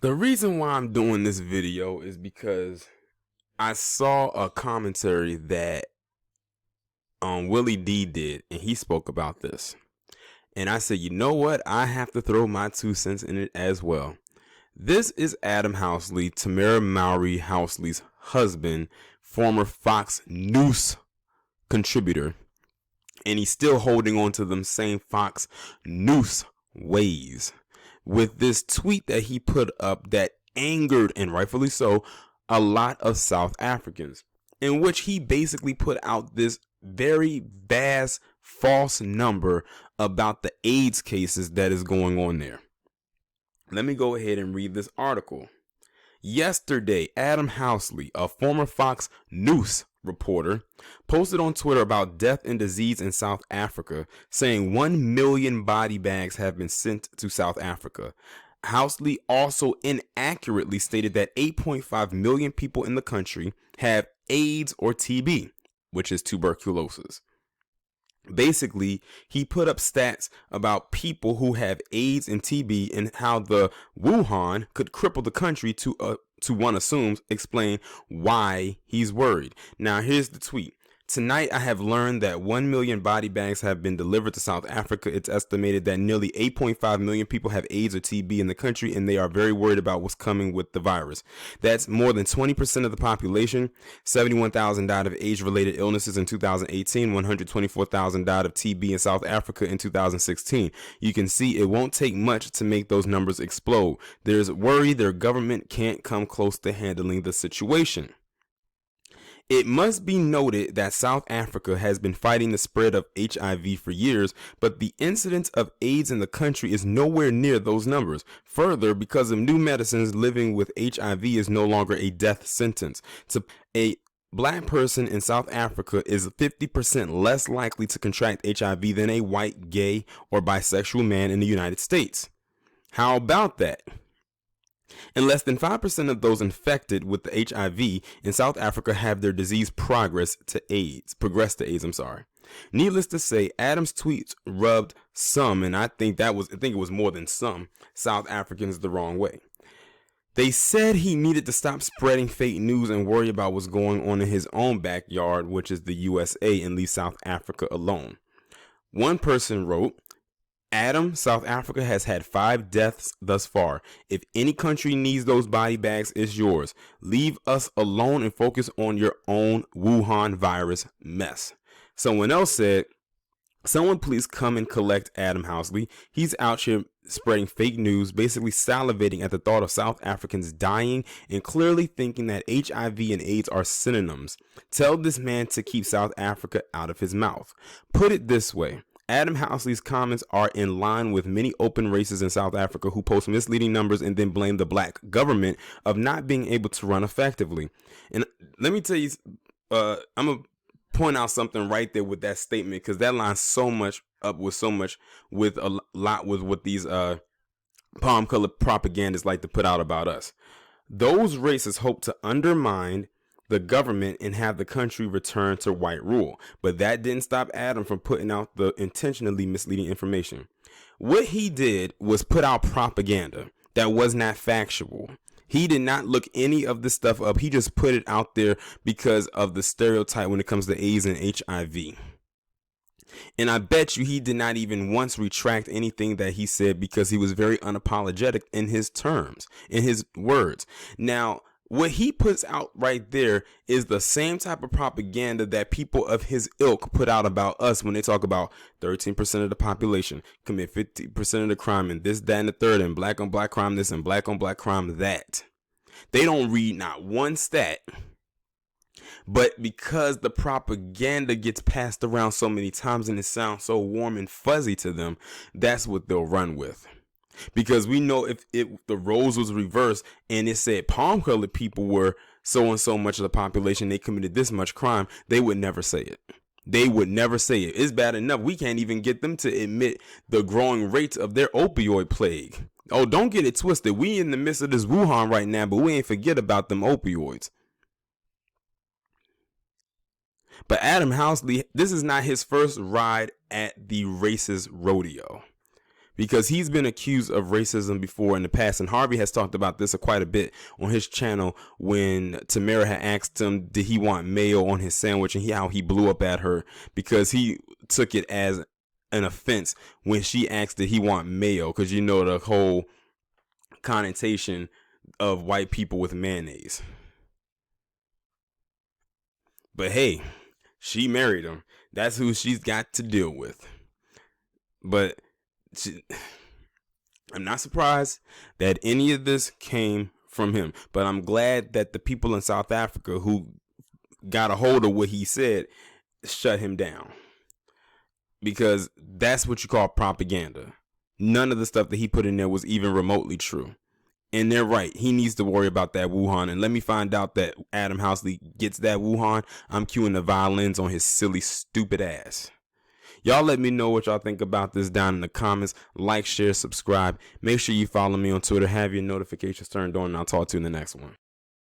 The reason why I'm doing this video is because I saw a commentary that Willie D did, and he spoke about this. And I said, you know what? I have to throw my 2 cents in it as well. This is Adam Housley, Tamara Mowry Housley's husband, former Fox News contributor. And he's still holding on to them same Fox News ways. With this tweet that he put up that angered, and rightfully so, a lot of South Africans, in which he basically put out this very vast false number about the AIDS cases that is going on there. Let me go ahead and read this article. Yesterday, Adam Housley, a former Fox News reporter, posted on Twitter about death and disease in South Africa, saying 1 million body bags have been sent to South Africa. Housley also inaccurately stated that 8.5 million people in the country have AIDS or TB, which is tuberculosis. Basically, he put up stats about people who have AIDS and TB and how the Wuhan could cripple the country to one assumes explain why he's worried. Now, here's the tweet. Tonight, I have learned that 1 million body bags have been delivered to South Africa. It's estimated that nearly 8.5 million people have AIDS or TB in the country, and they are very worried about what's coming with the virus. That's more than 20% of the population. 71,000 died of age-related illnesses in 2018. 124,000 died of TB in South Africa in 2016. You can see it won't take much to make those numbers explode. There's worry their government can't come close to handling the situation. It must be noted that South Africa has been fighting the spread of HIV for years, but the incidence of AIDS in the country is nowhere near those numbers. Further, because of new medicines, living with HIV is no longer a death sentence. A black person in South Africa is 50% less likely to contract HIV than a white, gay, or bisexual man in the United States. How about that? And less than 5% of those infected with the HIV in South Africa have their disease progress to AIDS. Needless to say, Adam's tweets rubbed some, and I think it was more than some, South Africans the wrong way. They said he needed to stop spreading fake news and worry about what's going on in his own backyard, which is the USA, and leave South Africa alone. One person wrote, Adam, South Africa has had 5 deaths thus far. If any country needs those body bags, it's yours. Leave us alone and focus on your own Wuhan virus mess. Someone else said, someone please come and collect Adam Housley. He's out here spreading fake news, basically salivating at the thought of South Africans dying and clearly thinking that HIV and AIDS are synonyms. Tell this man to keep South Africa out of his mouth. Put it this way. Adam Housley's comments are in line with many open racists in South Africa who post misleading numbers and then blame the black government of not being able to run effectively. And let me tell you, I'm going to point out something right there with that statement, because that lines so much up with a lot with what these palm colored propagandists like to put out about us. Those racists hope to undermine the government and have the country return to white rule. But that didn't stop Adam from putting out the intentionally misleading information. What he did was put out propaganda that was not factual. He did not look any of this stuff up. He just put it out there because of the stereotype when it comes to AIDS and HIV. And I bet you he did not even once retract anything that he said, because he was very unapologetic in his terms, in his words. Now, what he puts out right there is the same type of propaganda that people of his ilk put out about us when they talk about 13% of the population commit 50% of the crime, and this, that, and the third, and black on black crime this, and black on black crime that. They don't read not one stat. But because the propaganda gets passed around so many times and it sounds so warm and fuzzy to them, that's what they'll run with. Because we know if the roles was reversed and it said palm colored people were so and so much of the population, they committed this much crime, they would never say it. They would never say it. It's bad enough we can't even get them to admit the growing rates of their opioid plague. Oh, don't get it twisted. We in the midst of this Wuhan right now, but we ain't forget about them opioids. But Adam Housley, this is not his first ride at the racist rodeo. because he's been accused of racism before in the past. And Harvey has talked about this quite a bit on his channel when Tamara had asked him, did he want mayo on his sandwich, and how he blew up at her because he took it as an offense when she asked, did he want mayo? Because you know the whole connotation of white people with mayonnaise. But hey, she married him. That's who she's got to deal with. But I'm not surprised that any of this came from him. But I'm glad that the people in South Africa who got a hold of what he said shut him down. Because that's what you call propaganda. None of the stuff that he put in there was even remotely true. And they're right. He needs to worry about that Wuhan. And let me find out that Adam Housley gets that Wuhan. I'm cueing the violins on his silly, stupid ass. Y'all let me know what y'all think about this down in the comments. Like, share, subscribe. Make sure you follow me on Twitter. Have your notifications turned on. And I'll talk to you in the next one.